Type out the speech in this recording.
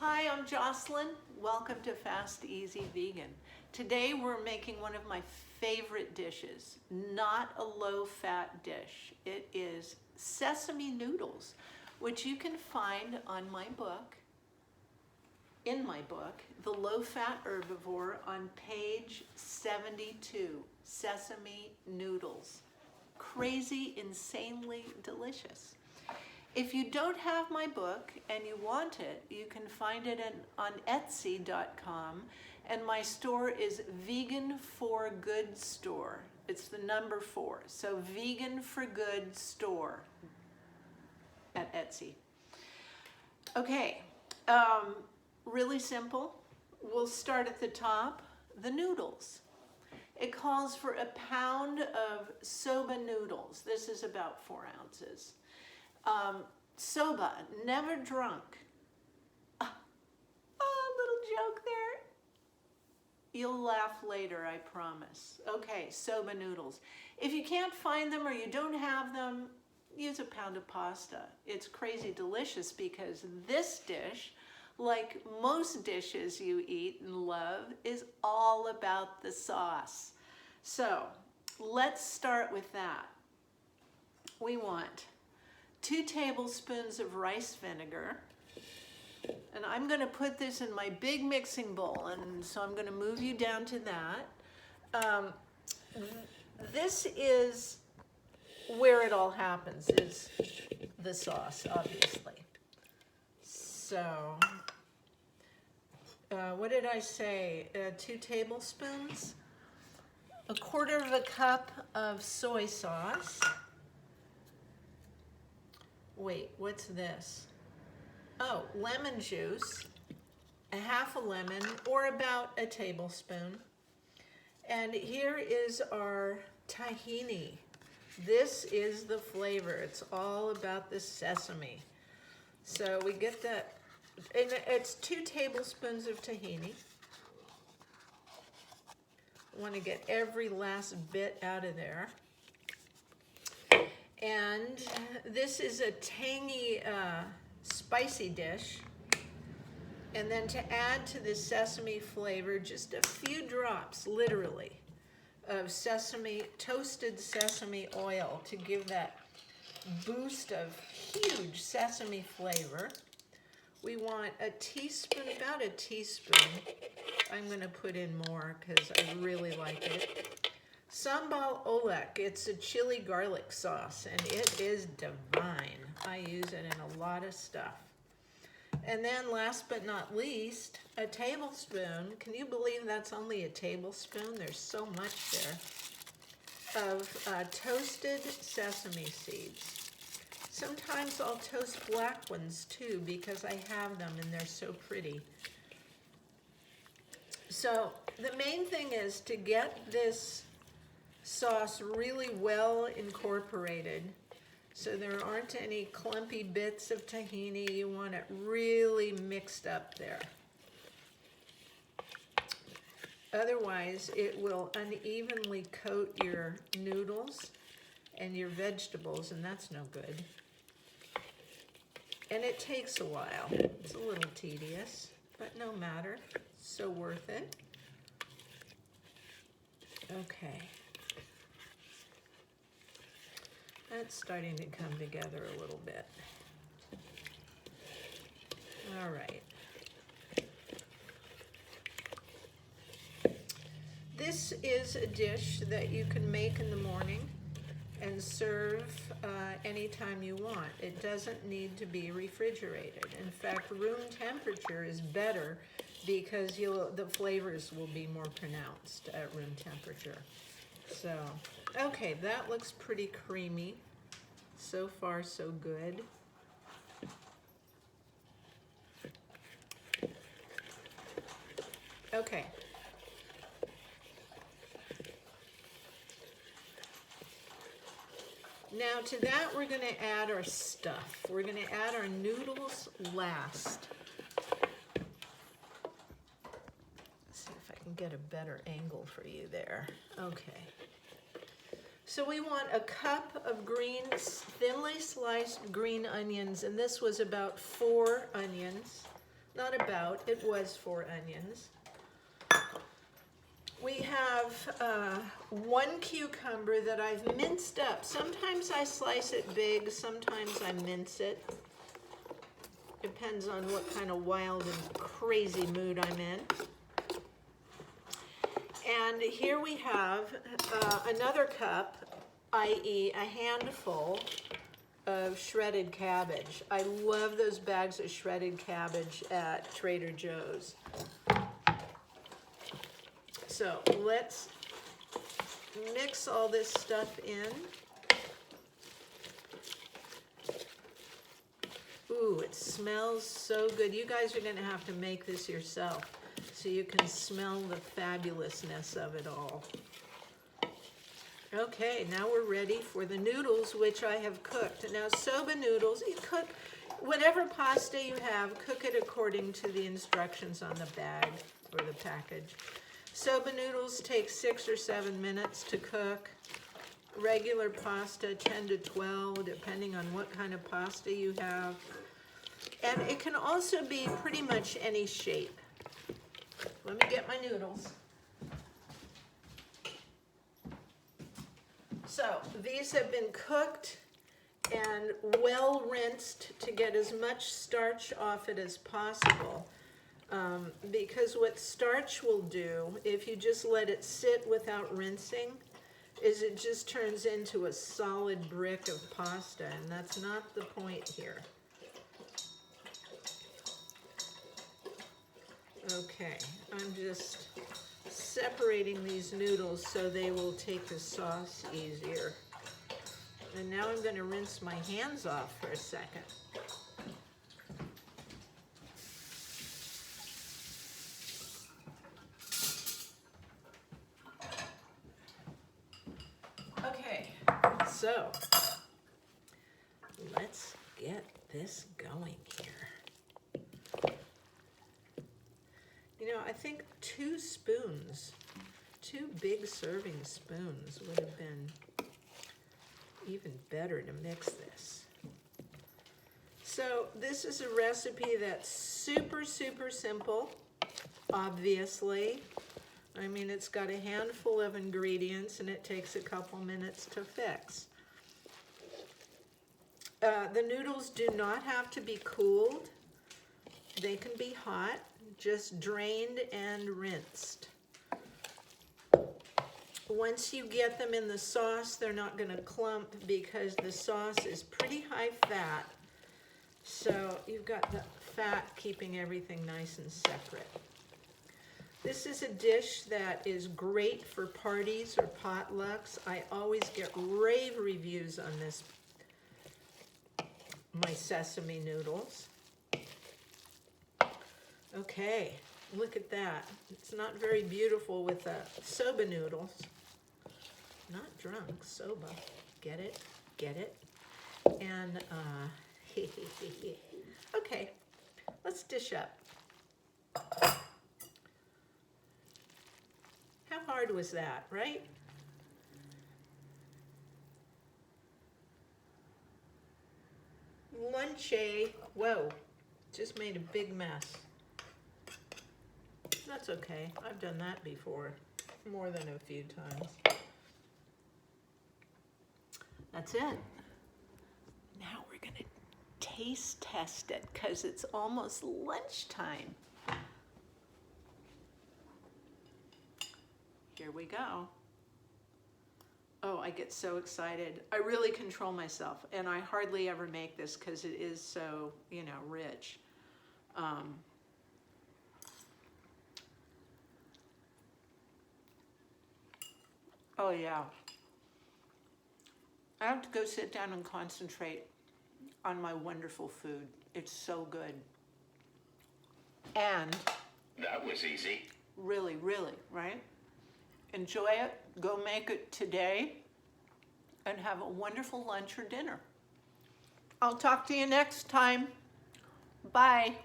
Hi, I'm Jocelyn. Welcome to Fast Easy Vegan. Today we're making one of my favorite dishes, not a low-fat dish. It is sesame noodles, which you can find on my book, in my book, The Low-Fat Herbivore, on page 72, Sesame Noodles. Crazy, insanely delicious. If you don't have my book and you want it, you can find it on Etsy.com, and my store is Vegan for Good Store. It's the number 4, so Vegan for Good Store at Etsy. Okay, really simple. We'll start at the top, the noodles. It calls for a pound of soba noodles. This is about 4 ounces. Soba, never drunk. Little joke there. You'll laugh later, I promise. Okay, soba noodles. If you can't find them or you don't have them, use a pound of pasta. It's crazy delicious because this dish, like most dishes you eat and love, is all about the sauce. So let's start with that. We want 2 tablespoons of rice vinegar, and I'm going to put this in my big mixing bowl, and so I'm going to move you down to that. This is where it all happens, is the sauce, obviously. So, what did I say? 2 tablespoons, 1/4 cup of soy sauce. Wait, what's this? Oh, lemon juice, 1/2 lemon, or about a tablespoon. And here is our tahini. This is the flavor. It's all about the sesame. So we get that, and it's 2 tablespoons of tahini. Want to get every last bit out of there. And this is a tangy, spicy dish. And then to add to the sesame flavor, just a few drops, literally, of toasted sesame oil to give that boost of huge sesame flavor. We want a teaspoon, about a teaspoon. I'm going to put in more because I really like it. Sambal olek, it's a chili garlic sauce, and it is divine. I use it in a lot of stuff. And then last but not least, a tablespoon. Can you believe that's only a tablespoon? There's so much there. Of toasted sesame seeds. Sometimes I'll toast black ones too because I have them and they're so pretty. So the main thing is to get this sauce really well incorporated so there aren't any clumpy bits of tahini. You want it really mixed up there. Otherwise, it will unevenly coat your noodles and your vegetables, and that's no good. And it takes a while. It's a little tedious, but no matter. So worth it. Okay. That's starting to come together a little bit. All right. This is a dish that you can make in the morning and serve anytime you want. It doesn't need to be refrigerated. In fact, room temperature is better because the flavors will be more pronounced at room temperature. So, okay, that looks pretty creamy. So far, so good. Okay. Now to that, we're going to add our stuff. We're going to add our noodles last. Let's see if I can get a better angle for you there. Okay. So we want a cup of thinly sliced green onions, and this was about 4 onions. Not about, it was 4 onions. We have 1 cucumber that I've minced up. Sometimes I slice it big, sometimes I mince it. Depends on what kind of wild and crazy mood I'm in. And here we have another cup, i.e. a handful of shredded cabbage. I love those bags of shredded cabbage at Trader Joe's. So let's mix all this stuff in. Ooh, it smells so good. You guys are gonna have to make this yourself so you can smell the fabulousness of it all. Okay, now we're ready for the noodles, which I have cooked. Now, soba noodles, you cook whatever pasta you have, cook it according to the instructions on the bag or the package. Soba noodles take 6 or 7 minutes to cook. Regular pasta, 10 to 12, depending on what kind of pasta you have. And it can also be pretty much any shape. Let me get my noodles. So these have been cooked and well rinsed to get as much starch off it as possible. Because what starch will do, if you just let it sit without rinsing, is it just turns into a solid brick of pasta, and that's not the point here. Okay, I'm just separating these noodles so they will take the sauce easier. And now I'm going to rinse my hands off for a second. Okay, so let's get this going here. You know, I think 2 spoons, 2 big serving spoons would have been even better to mix this. So this is a recipe that's super, super simple, obviously. I mean, it's got a handful of ingredients and it takes a couple minutes to fix. The noodles do not have to be cooled. They can be hot, just drained and rinsed. Once you get them in the sauce, they're not going to clump because the sauce is pretty high fat. So you've got the fat keeping everything nice and separate. This is a dish that is great for parties or potlucks. I always get rave reviews on this, my sesame noodles. Okay, look at that. It's not very beautiful with the soba noodles. Not drunk, soba. Get it? Get it? And, okay, let's dish up. How hard was that, right? Lunchy. Whoa, just made a big mess. That's okay. I've done that before, more than a few times. That's it. Now we're going to taste test it because it's almost lunchtime. Here we go. Oh, I get so excited. I really control myself, and I hardly ever make this because it is so, you know, rich. Oh yeah. I have to go sit down and concentrate on my wonderful food. It's so good. And that was easy. Really, really, right? Enjoy it. Go make it today and have a wonderful lunch or dinner. I'll talk to you next time. Bye.